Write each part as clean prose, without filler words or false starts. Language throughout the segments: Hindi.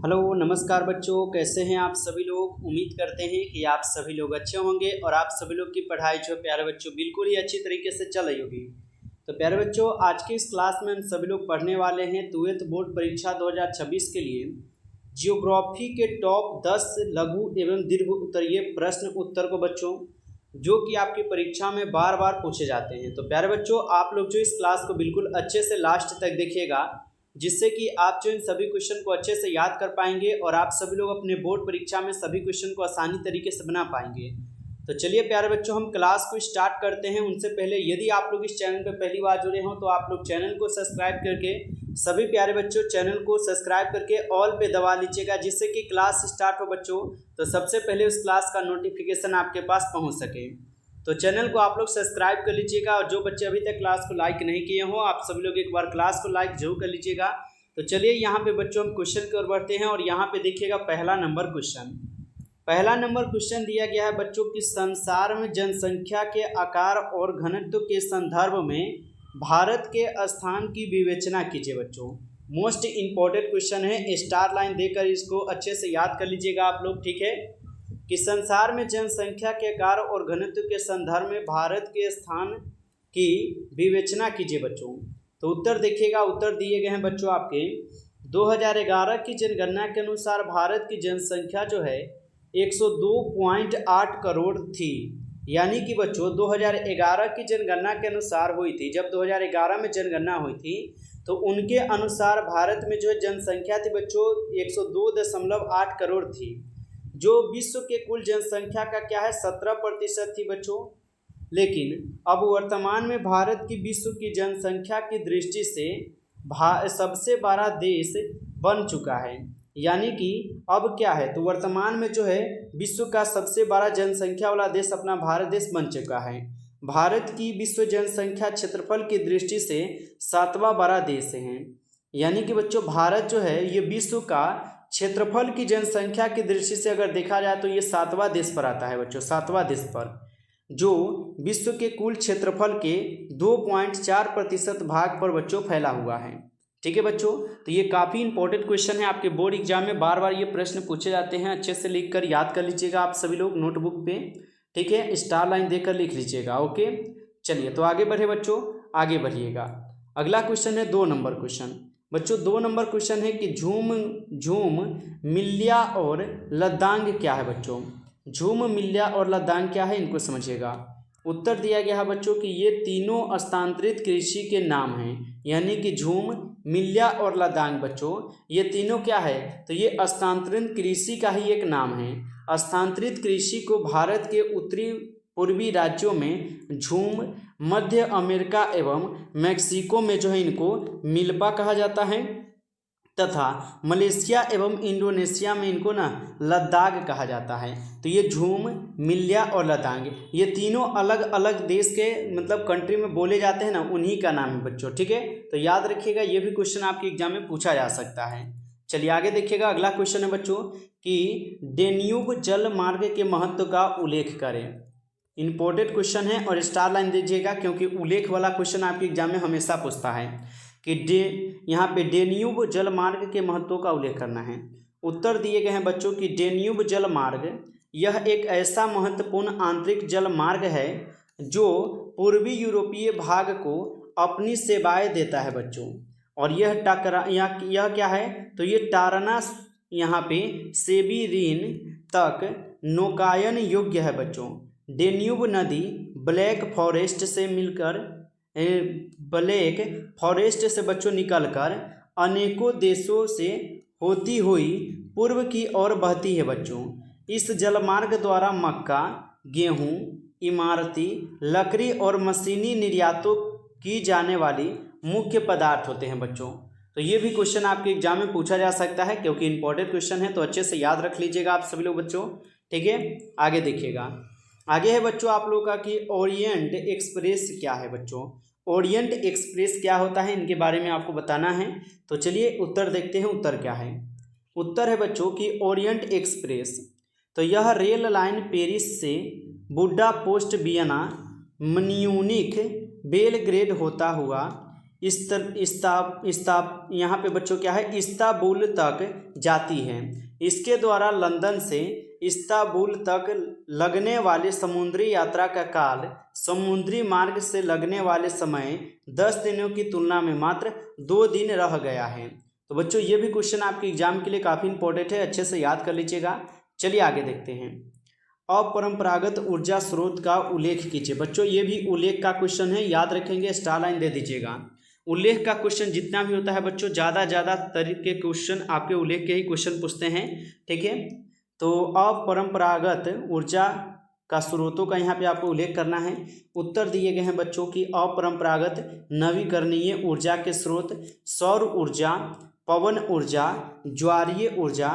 हेलो नमस्कार बच्चों, कैसे हैं आप सभी लोग। उम्मीद करते हैं कि आप सभी लोग अच्छे होंगे और आप सभी लोग की पढ़ाई जो प्यारे बच्चों बिल्कुल ही अच्छी तरीके से चल रही होगी। तो प्यारे बच्चों, आज की इस क्लास में हम सभी लोग पढ़ने वाले हैं 12th बोर्ड परीक्षा 2026 के लिए जियोग्राफी के टॉप 10 लघु एवं दीर्घ उत्तरीय प्रश्न उत्तर को बच्चों, जो कि आपकी परीक्षा में बार बार पूछे जाते हैं। तो प्यारे बच्चों, आप लोग जो इस क्लास को बिल्कुल अच्छे से लास्ट तक देखिएगा, जिससे कि आप जो इन सभी क्वेश्चन को अच्छे से याद कर पाएंगे और आप सभी लोग अपने बोर्ड परीक्षा में सभी क्वेश्चन को आसानी तरीके से बना पाएंगे। तो चलिए प्यारे बच्चों, हम क्लास को स्टार्ट करते हैं। उनसे पहले यदि आप लोग इस चैनल पर पहली बार जुड़े हों तो आप लोग चैनल को सब्सक्राइब करके, सभी प्यारे बच्चों चैनल को सब्सक्राइब करके ऑल पे दबा लीजिएगा, जिससे कि क्लास स्टार्ट हो बच्चों तो सबसे पहले उस क्लास का नोटिफिकेशन आपके पास पहुँच सके। तो चैनल को आप लोग सब्सक्राइब कर लीजिएगा और जो बच्चे अभी तक क्लास को लाइक नहीं किए हों, आप सभी लोग एक बार क्लास को लाइक जरूर कर लीजिएगा। तो चलिए यहाँ पे बच्चों हम क्वेश्चन की ओर बढ़ते हैं और यहाँ पे देखिएगा पहला नंबर क्वेश्चन दिया गया है बच्चों कि संसार में जनसंख्या के आकार और घनत्व के संदर्भ में भारत के स्थान की विवेचना कीजिए। बच्चों मोस्ट इंपॉर्टेंट क्वेश्चन है, स्टार लाइन देकर इसको अच्छे से याद कर लीजिएगा आप लोग, ठीक है। कि संसार में जनसंख्या के आकार और घनत्व के संदर्भ में भारत के स्थान की विवेचना कीजिए बच्चों। तो उत्तर देखिएगा, उत्तर दिए गए हैं बच्चों आपके 2011 की जनगणना के अनुसार भारत की जनसंख्या जो है 102.8 करोड़ थी। यानी कि बच्चों 2011 की जनगणना के अनुसार हुई थी, जब 2011 में जनगणना हुई थी तो उनके अनुसार भारत में जो है जनसंख्या थी बच्चों 102.8 करोड़ थी, जो विश्व के कुल जनसंख्या का क्या है 17% थी बच्चों। लेकिन अब वर्तमान में भारत की विश्व की जनसंख्या की दृष्टि से सबसे बड़ा देश बन चुका है। यानी कि अब क्या है, तो वर्तमान में जो है विश्व का सबसे बड़ा जनसंख्या वाला देश अपना भारत देश बन चुका है। भारत की विश्व जनसंख्या क्षेत्रफल की दृष्टि से 7वां बड़ा देश है। यानी कि बच्चों भारत जो है ये विश्व का क्षेत्रफल की जनसंख्या की दृष्टि से अगर देखा जाए तो ये 7वां देश पर आता है बच्चों, 7वां देश पर, जो विश्व के कुल क्षेत्रफल के 2.4% भाग पर बच्चों फैला हुआ है। ठीक है बच्चों, तो ये काफ़ी इंपॉर्टेंट क्वेश्चन है, आपके बोर्ड एग्जाम में बार बार ये प्रश्न पूछे जाते हैं। अच्छे से लिख कर याद कर लीजिएगा आप सभी लोग नोटबुक पे, ठीक है, स्टार लाइन देकर लिख लीजिएगा। ओके चलिए, तो आगे बढ़े बच्चों, आगे बढ़िएगा। अगला क्वेश्चन है 2 नंबर क्वेश्चन बच्चों। 2 नंबर क्वेश्चन है कि झूम मिल्या और लद्दांग क्या है बच्चों। झूम मिल्या और लद्दांग क्या है, इनको समझिएगा। उत्तर दिया गया है बच्चों कि ये तीनों हस्तांतरित कृषि के नाम हैं। यानी कि झूम मिल्या और लद्दांग बच्चों ये तीनों क्या है, तो ये हस्तांतरित कृषि का ही एक नाम है। हस्तांतरित कृषि को भारत के उत्तरी पूर्वी राज्यों में झूम, मध्य अमेरिका एवं मैक्सिको में जो है इनको मिल्पा कहा जाता है, तथा मलेशिया एवं इंडोनेशिया में इनको ना लद्दाख कहा जाता है। तो ये झूम, मिल्या और लद्दाख ये तीनों अलग अलग देश के मतलब कंट्री में बोले जाते हैं ना, उन्हीं का नाम है बच्चों, ठीक है। तो याद रखिएगा, ये भी क्वेश्चन आपके एग्जाम में पूछा जा सकता है। चलिए आगे देखिएगा, अगला क्वेश्चन है बच्चों कि डेन्यूब जल मार्ग के महत्व का उल्लेख करें। इंपॉर्टेंट क्वेश्चन है और स्टार लाइन दीजिएगा, क्योंकि उल्लेख वाला क्वेश्चन आपके एग्जाम में हमेशा पूछता है कि यहाँ पे डेन्यूब जल मार्ग के महत्व का उल्लेख करना है। उत्तर दिए गए हैं बच्चों कि डेन्यूब जल मार्ग यह एक ऐसा महत्वपूर्ण आंतरिक जल मार्ग है जो पूर्वी यूरोपीय भाग को अपनी सेवाएं देता है बच्चों। और यह क्या है, तो ये टारना यहाँ पे सेबीरीन तक नौकायन योग्य है बच्चों। डेन्यूब नदी ब्लैक फॉरेस्ट से बच्चों निकलकर अनेकों देशों से होती हुई पूर्व की ओर बहती है बच्चों। इस जलमार्ग द्वारा मक्का, गेहूं, इमारती लकड़ी और मशीनी निर्यातों की जाने वाली मुख्य पदार्थ होते हैं बच्चं। तो ये भी क्वेश्चन आपके एग्जाम में पूछा जा सकता है, क्योंकि इंपॉर्टेंट क्वेश्चन है, तो अच्छे से याद रख लीजिएगा आप सभी लोग बच्चों, ठीक है। आगे देखिएगा, आगे है बच्चों आप लोगों का कि ओरिएंट एक्सप्रेस क्या है बच्चों। ओरिएंट एक्सप्रेस क्या होता है, इनके बारे में आपको बताना है। तो चलिए उत्तर देखते हैं, उत्तर क्या है। उत्तर है बच्चों कि ओरिएंट एक्सप्रेस, तो यह रेल लाइन पेरिस से बुडापेस्ट, वियना, म्यूनिख, बेलग्रेड होता हुआ यहाँ पे बच्चों क्या है, इस्तांबुल तक जाती है। इसके द्वारा लंदन से इस्तांबुल तक लगने वाले समुद्री यात्रा का काल समुद्री मार्ग से लगने वाले समय 10 दिनों की तुलना में मात्र 2 दिन रह गया है। तो बच्चों ये भी क्वेश्चन आपके एग्जाम के लिए काफ़ी इंपॉर्टेंट है, अच्छे से याद कर लीजिएगा। चलिए आगे देखते हैं। अपरंपरागत ऊर्जा स्रोत का उल्लेख कीजिए। बच्चों ये भी उल्लेख का क्वेश्चन है, याद रखेंगे, स्टार लाइन दे दीजिएगा। उल्लेख का क्वेश्चन जितना भी होता है बच्चों, ज़्यादा तरह के क्वेश्चन आपके उल्लेख के ही क्वेश्चन पूछते हैं, ठीक है। तो अपरंपरागत ऊर्जा का स्रोतों का यहाँ पे आपको उल्लेख करना है। उत्तर दिए गए हैं बच्चों की अपरंपरागत नवीकरणीय ऊर्जा के स्रोत सौर ऊर्जा, पवन ऊर्जा, ज्वारीय ऊर्जा,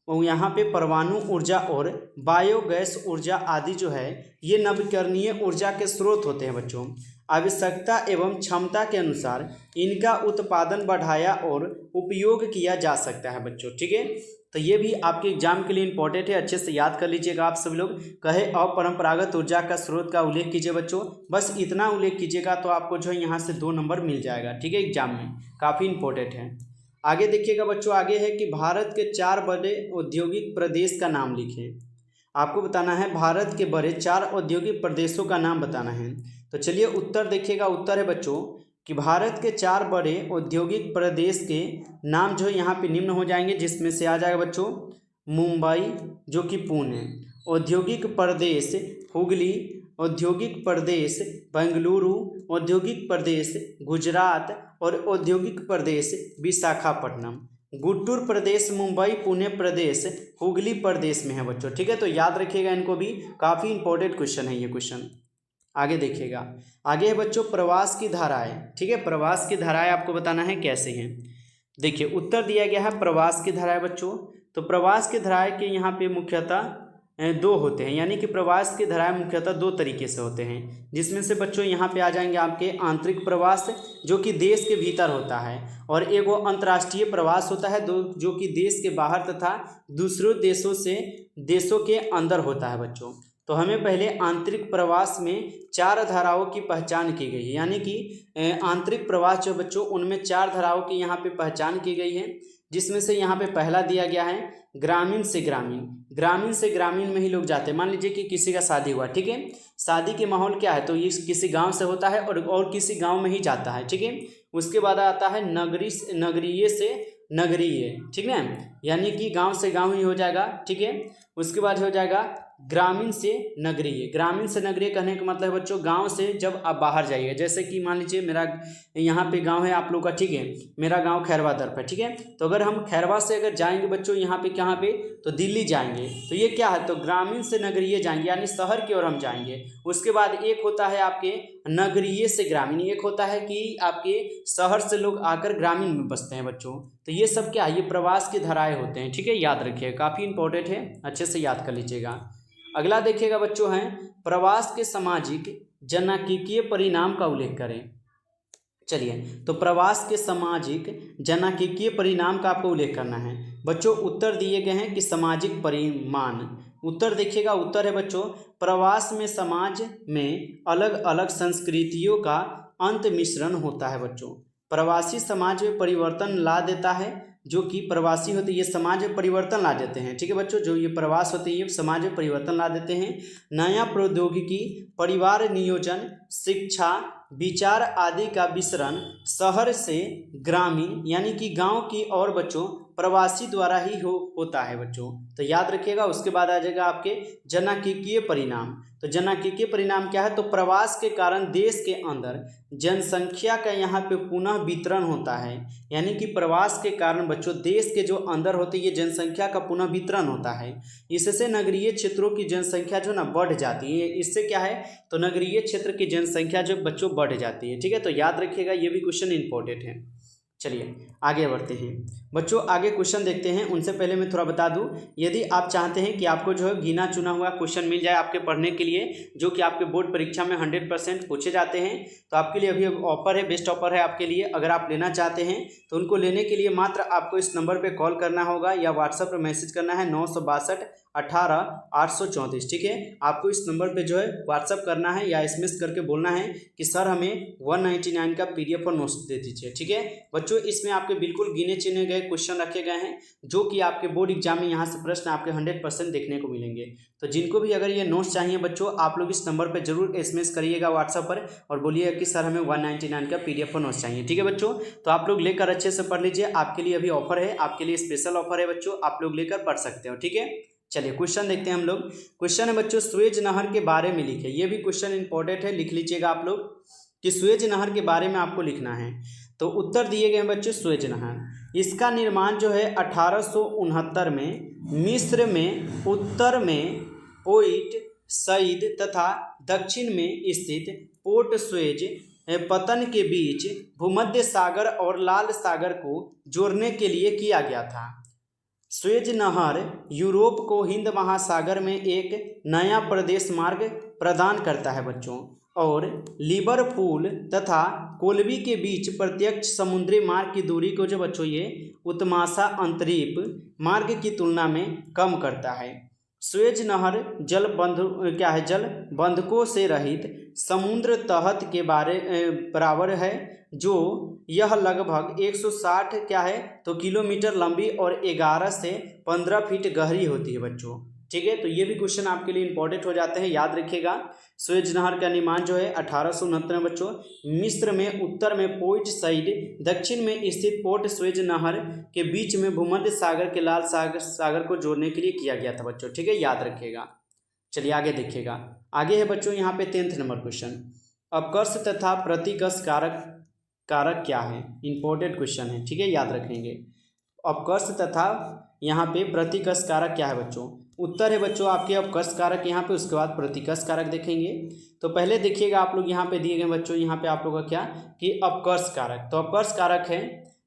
और यहाँ पे परमाणु ऊर्जा और बायोगैस ऊर्जा आदि जो है ये नवीकरणीय ऊर्जा के स्रोत होते हैं बच्चों। आवश्यकता एवं क्षमता के अनुसार इनका उत्पादन बढ़ाया और उपयोग किया जा सकता है बच्चों, ठीक है। तो ये भी आपके एग्जाम के लिए इंपॉर्टेंट है, अच्छे से याद कर लीजिएगा। आप सभी लोग कहे अपरंपरागत ऊर्जा का स्रोत का उल्लेख कीजिए बच्चों, बस इतना उल्लेख कीजिएगा तो आपको जो है यहाँ से 2 नंबर मिल जाएगा, ठीक है, एग्जाम में काफ़ी इंपॉर्टेंट है। आगे देखिएगा बच्चों, आगे है कि भारत के 4 बड़े औद्योगिक प्रदेश का नाम लिखें। आपको बताना है भारत के बड़े 4 औद्योगिक प्रदेशों का नाम बताना है। तो चलिए उत्तर देखिएगा। उत्तर है बच्चों कि भारत के 4 बड़े औद्योगिक प्रदेश के नाम जो है यहाँ पे निम्न हो जाएंगे, जिसमें से आ जाएगा बच्चों मुंबई जो कि पुणे, औद्योगिक प्रदेश हुगली, औद्योगिक प्रदेश बेंगलुरु, औद्योगिक प्रदेश गुजरात और औद्योगिक प्रदेश विशाखापट्टनम। गुंटूर प्रदेश मुंबई पुणे प्रदेश हुगली प्रदेश में है बच्चों, ठीक है। तो याद रखिएगा इनको भी, काफ़ी इंपॉर्टेंट क्वेश्चन है ये क्वेश्चन। आगे देखिएगा, आगे है बच्चों प्रवास की धाराएं, ठीक है। प्रवास की धाराएं आपको बताना है कैसे हैं। देखिए उत्तर दिया गया है प्रवास की धाराएं बच्चों। तो प्रवास की धाराएं के यहाँ पे मुख्यतः 2 होते हैं, यानी कि प्रवास की धाराएं मुख्यतः 2 तरीके से होते हैं, जिसमें से बच्चों यहाँ पे आ जाएंगे आपके आंतरिक प्रवास जो कि देश के भीतर होता है, और एक वो अंतर्राष्ट्रीय प्रवास होता है जो कि देश के बाहर तथा दूसरों देशों के अंदर होता है बच्चों। तो हमें पहले आंतरिक प्रवास में 4 धाराओं की पहचान की गई है, यानी कि आंतरिक प्रवास जो बच्चों उनमें 4 धाराओं की यहाँ पे पहचान की गई है, जिसमें से यहाँ पे पहला दिया गया है ग्रामीण से ग्रामीण। ग्रामीण से ग्रामीण में ही लोग जाते हैं। मान लीजिए कि किसी का शादी हुआ, ठीक है, शादी के माहौल क्या है, तो ये किसी गांव से होता है और किसी गांव में ही जाता है, ठीक है। उसके बाद आता है नगरीय से नगरीय, ठीक है, यानी कि गांव से गांव ही हो जाएगा, ठीक है। उसके बाद हो जाएगा ग्रामीण से नगरीय। ग्रामीण से नगरीय कहने का मतलब है बच्चों गांव से जब आप बाहर जाइए, जैसे कि मान लीजिए मेरा यहाँ पे गांव है आप लोग का, ठीक है, मेरा गांव खैरवा दर है, ठीक है। तो अगर हम खैरवा से अगर जाएंगे बच्चों यहाँ पे कहाँ पे, तो दिल्ली जाएंगे, तो ये क्या है, तो ग्रामीण से नगरीय जाएंगे, यानी शहर की ओर हम जाएंगे। उसके बाद एक होता है आपके नगरीय से ग्रामीण, एक होता है कि आपके शहर से लोग आकर ग्रामीण में बसते हैं बच्चों। तो ये सब क्या है, ये प्रवास की धाराएं होते हैं, ठीक है, याद रखिए, काफ़ी इंपॉर्टेंट है, अच्छे से याद कर लीजिएगा। अगला देखिएगा बच्चों है प्रवास के सामाजिक जनांकीय परिणाम का उल्लेख करें। चलिए, तो प्रवास के सामाजिक जनांकीय परिणाम का आपको उल्लेख करना है बच्चों। उत्तर दिए गए हैं कि सामाजिक परिमाण। उत्तर देखिएगा, उत्तर है बच्चों प्रवास में समाज में अलग अलग संस्कृतियों का अंत मिश्रण होता है बच्चों। प्रवासी समाज में परिवर्तन ला देता है, जो कि प्रवासी होते हैं ये समाज में परिवर्तन ला देते हैं, ठीक है बच्चों। जो ये प्रवास होते हैं ये समाज में परिवर्तन ला देते हैं। नया प्रौद्योगिकी, परिवार नियोजन, शिक्षा, विचार आदि का विसरण शहर से ग्रामीण यानी कि गांव की और बच्चों प्रवासी द्वारा ही होता है बच्चों। तो याद रखिएगा। उसके बाद आ जाएगा आपके जनांकीय परिणाम। तो जनांकीय परिणाम क्या है, तो प्रवास के कारण देश के अंदर जनसंख्या का यहाँ पे पुनः वितरण होता है, यानी कि प्रवास के कारण बच्चों देश के जो अंदर होती है जनसंख्या का पुनः वितरण होता है। इससे नगरीय क्षेत्रों की जनसंख्या जो ना बढ़ जाती है। इससे क्या है, तो नगरीय क्षेत्र की जनसंख्या जो बच्चों बढ़ जाती है, ठीक है। तो याद रखिएगा, ये भी क्वेश्चन इंपॉर्टेंट है। चलिए आगे बढ़ते हैं बच्चों, आगे क्वेश्चन देखते हैं। उनसे पहले मैं थोड़ा बता दूं, यदि आप चाहते हैं कि आपको जो है गिना चुना हुआ क्वेश्चन मिल जाए आपके पढ़ने के लिए, जो कि आपके बोर्ड परीक्षा में 100% पूछे जाते हैं, तो आपके लिए अभी ऑफर है, बेस्ट ऑफर है आपके लिए। अगर आप लेना चाहते हैं तो उनको लेने के लिए मात्र आपको इस नंबर पर कॉल करना होगा या व्हाट्सएप पर मैसेज करना है 962 18 834, ठीक है। आपको इस नंबर पे जो है व्हाट्सएप करना है या एसएमएस करके बोलना है कि सर हमें 199 का PDF और नोट्स दे दीजिए, ठीक है बच्चों। इसमें आपके बिल्कुल गिने चुने गए क्वेश्चन रखे गए हैं, जो कि आपके बोर्ड एग्जाम में यहाँ से प्रश्न आपके 100% देखने को मिलेंगे। तो जिनको भी अगर ये नोट्स चाहिए बच्चों, आप लोग इस नंबर पर जरूर एसएमएस करिएगा व्हाट्सएप पर और बोलिएगा कि सर हमें 199 का PDF और नोट्स चाहिए, ठीक है बच्चों। तो आप लोग लेकर अच्छे से पढ़ लीजिए, आपके लिए अभी ऑफर है, आपके लिए स्पेशल ऑफर है बच्चों, आप लोग लेकर पढ़ सकते हो, ठीक है। चलिए क्वेश्चन देखते हैं हम लोग। क्वेश्चन है बच्चों, सुएज नहर के बारे में लिखे। ये भी क्वेश्चन इंपॉर्टेंट है, लिख लीजिएगा आप लोग कि सुएज नहर के बारे में आपको लिखना है। तो उत्तर दिए गए हैं बच्चों, सुएज नहर, इसका निर्माण जो है 1869 में मिस्र में उत्तर में पोइट सईद तथा दक्षिण में स्थित पोर्ट सुएज पतन के बीच भूमध्य सागर और लाल सागर को जोड़ने के लिए किया गया था। सुएज नहर यूरोप को हिंद महासागर में एक नया प्रदेश मार्ग प्रदान करता है बच्चों, और लिवरपूल तथा कोलंबो के बीच प्रत्यक्ष समुद्री मार्ग की दूरी को जो बच्चों ये उत्तमाशा अंतरीप मार्ग की तुलना में कम करता है। सुएज नहर जल बंधकों से रहित समुद्र तहत के बराबर है, जो यह लगभग 160 किलोमीटर लंबी और 11 से 15 फीट गहरी होती है बच्चों, ठीक है। तो ये भी क्वेश्चन आपके लिए इंपॉर्टेंट हो जाते हैं, याद रखिएगा। सुएज नहर का निर्माण जो है 1869 में बच्चों मिस्र में उत्तर में पोइट सईद, दक्षिण में स्थित पोर्ट सुएज नहर के बीच में भूमध्य सागर के लाल सागर को जोड़ने के लिए किया गया था बच्चों, ठीक है, याद रखिएगा। चलिए आगे देखिएगा। आगे है बच्चों यहाँ पे 10th नंबर क्वेश्चन, अपकर्ष तथा प्रतिकर्ष कारक क्या है। इंपॉर्टेंट क्वेश्चन है, ठीक है, याद रखेंगे। अपकर्ष तथा यहाँ पे प्रतिकर्ष कारक क्या है बच्चों। उत्तर है बच्चों आपके अपकर्ष कारक यहाँ पे, उसके बाद प्रतिकर्ष कारक देखेंगे। तो पहले देखिएगा आप लोग यहाँ पे दिए गए बच्चों, यहाँ पे आप लोगों का क्या कि अपकर्ष कारक। तो अपकर्ष कारक है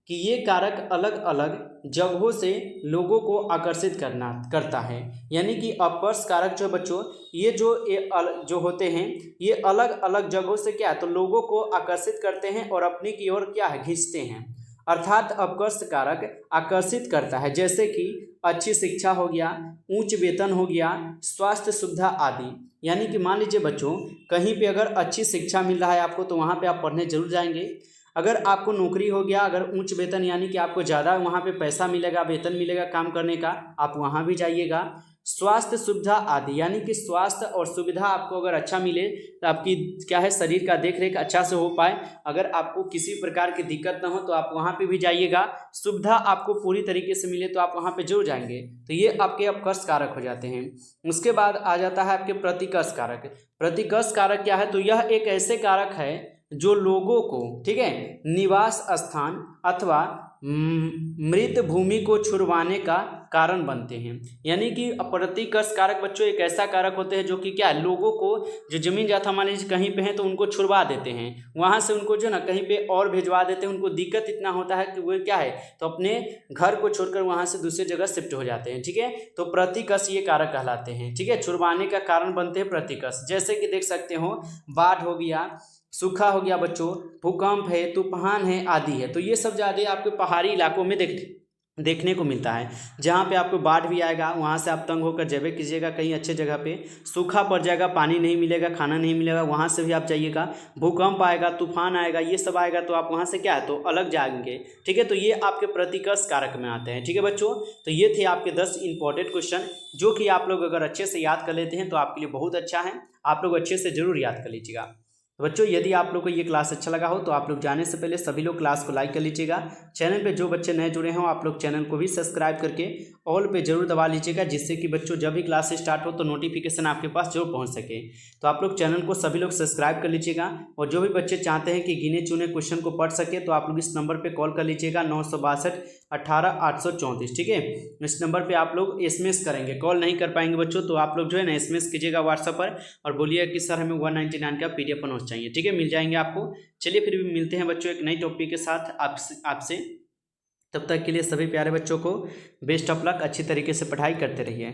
कि ये कारक अलग अलग जगहों से लोगों को आकर्षित करता है। यानी कि अपकर्ष कारक जो बच्चों ये जो होते हैं ये अलग अलग जगहों से क्या है तो लोगों को आकर्षित करते हैं और अपनी की ओर क्या है खींचते हैं। अर्थात अपकर्ष कारक आकर्षित करता है, जैसे कि अच्छी शिक्षा हो गया, उच्च वेतन हो गया, स्वास्थ्य सुविधा आदि। यानी कि मान लीजिए बच्चों कहीं पे अगर अच्छी शिक्षा मिल रहा है आपको तो वहाँ पे आप पढ़ने जरूर जाएंगे। अगर आपको नौकरी हो गया, अगर उच्च वेतन यानी कि आपको ज़्यादा वहाँ पे पैसा मिलेगा, वेतन मिलेगा काम करने का, आप वहाँ भी जाइएगा। स्वास्थ्य सुविधा आदि यानी कि स्वास्थ्य और सुविधा आपको अगर अच्छा मिले तो आपकी क्या है शरीर का देख रेख अच्छा से हो पाए, अगर आपको किसी प्रकार की दिक्कत ना हो तो आप वहाँ पे भी जाइएगा। सुविधा आपको पूरी तरीके से मिले तो आप वहाँ पे जरूर जाएंगे। तो ये आपके अपकर्ष कारक हो जाते हैं। उसके बाद आ जाता है आपके प्रतिकर्ष कारक। प्रतिकर्ष कारक क्या है तो यह एक ऐसे कारक है जो लोगों को ठीक है निवास स्थान अथवा मृत भूमि को छुड़वाने का कारण बनते हैं। यानी कि प्रतिकर्ष कारक बच्चों एक ऐसा कारक होते हैं जो कि क्या है लोगों को जो जमीन जाता मान लीजिए कहीं पे है तो उनको छुड़वा देते हैं, वहां से उनको जो ना कहीं पे और भिजवा देते हैं। उनको दिक्कत इतना होता है कि वो क्या है तो अपने घर को छोड़कर वहां से दूसरी जगह शिफ्ट हो जाते हैं। ठीक है, तो प्रतिकर्ष ये कारक कहलाते हैं। ठीक है, छुड़वाने का कारण बनते हैं प्रतिकर्ष। जैसे कि देख सकते हो बाढ़ हो गया, सूखा हो गया बच्चों, भूकंप है, तूफान है आदि है। तो ये सब ज़्यादा आपके पहाड़ी इलाकों में देखने को मिलता है। जहाँ पे आपको बाढ़ भी आएगा वहाँ से आप तंग होकर जबे कीजिएगा, कहीं अच्छे जगह पे सूखा पड़ जाएगा, पानी नहीं मिलेगा, खाना नहीं मिलेगा, वहाँ से भी आप जाइएगा। भूकंप आएगा, तूफान आएगा, ये सब आएगा तो आप वहाँ से क्या है तो अलग जाएंगे। ठीक है, तो ये आपके प्रतिकर्ष कारक में आते हैं। ठीक है बच्चों, तो ये थे आपके 10 इंपॉर्टेंट क्वेश्चन जो कि आप लोग अगर अच्छे से याद कर लेते हैं तो आपके लिए बहुत अच्छा है। आप लोग अच्छे से जरूर याद कर लीजिएगा। बच्चों यदि आप लोग को ये क्लास अच्छा लगा हो तो आप लोग जाने से पहले सभी लोग क्लास को लाइक कर लीजिएगा। चैनल पे जो बच्चे नए जुड़े हों आप लोग चैनल को भी सब्सक्राइब करके ऑल पे जरूर दबा लीजिएगा, जिससे कि बच्चों जब भी क्लास स्टार्ट हो तो नोटिफिकेशन आपके पास जरूर पहुंच सके। तो आप लोग चैनल को सभी लोग सब्सक्राइब कर लीजिएगा। और जो भी बच्चे चाहते हैं कि गिने चुने क्वेश्चन को पढ़ सके तो आप लोग इस नंबर पर कॉल कर लीजिएगा 962 18,834। ठीक है, इस नंबर पे आप लोग SMS करेंगे, कॉल नहीं कर पाएंगे बच्चों, तो आप लोग जो है ना SMS कीजिएगा व्हाट्सएप पर और बोलिएगा कि सर हमें 199 का PDF नोट्स चाहिए। ठीक है, मिल जाएंगे आपको। चलिए फिर भी मिलते हैं बच्चों एक नई टॉपिक के साथ आपसे। तब तक के लिए सभी प्यारे बच्चों को बेस्ट ऑफ लक, अच्छी तरीके से पढ़ाई करते रहिए।